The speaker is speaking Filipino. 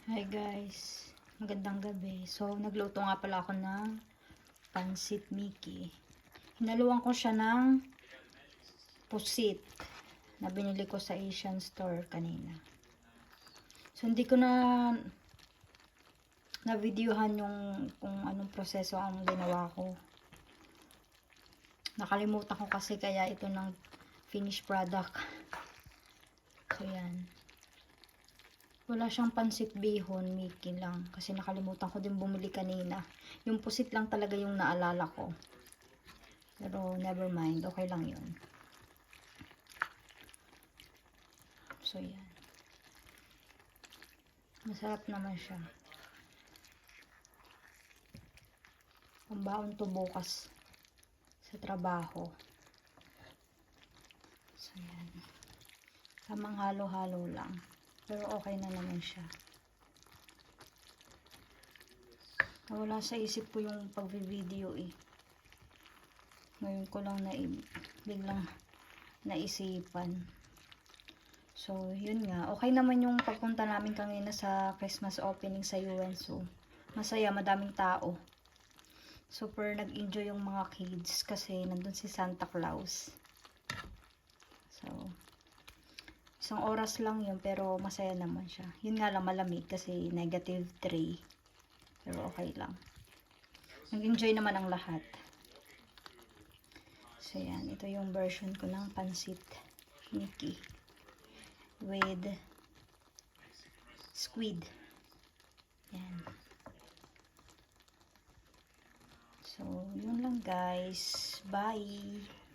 Hi guys, magandang gabi. So, nagluto nga pala ako ng pansit Mickey. Hinaluan ko siya ng pusit na binili ko sa Asian store kanina. So, hindi ko na videohan yung kung anong proseso ang ginawa ko. Nakalimutan ko kasi kaya ito ng finished product. So, yan. Wala siyang pansit bihon, Mickey lang. Kasi nakalimutan ko din bumili kanina. Yung pusit lang talaga yung naalala ko. Pero never mind, okay lang yun. So yan. Masarap naman siya. Pambaon to bukas sa trabaho. So yan. Tamang halo-halo lang. Pero okay na naman siya. Nawala sa isip ko yung pag-video eh. Ngayon ko lang biglang naisipan. So, yun nga. Okay naman yung pagpunta namin kanina sa Christmas opening sa UNSO. Masaya, madaming tao. Super nag-enjoy yung mga kids kasi nandun si Santa Claus. So, isang oras lang yun pero masaya naman siya. Yun nga lang malamig kasi -3. Pero okay lang. Nag-enjoy naman ang lahat. So yan, ito yung version ko ng pansit Mickey with squid. Yan. So, yun lang guys. Bye!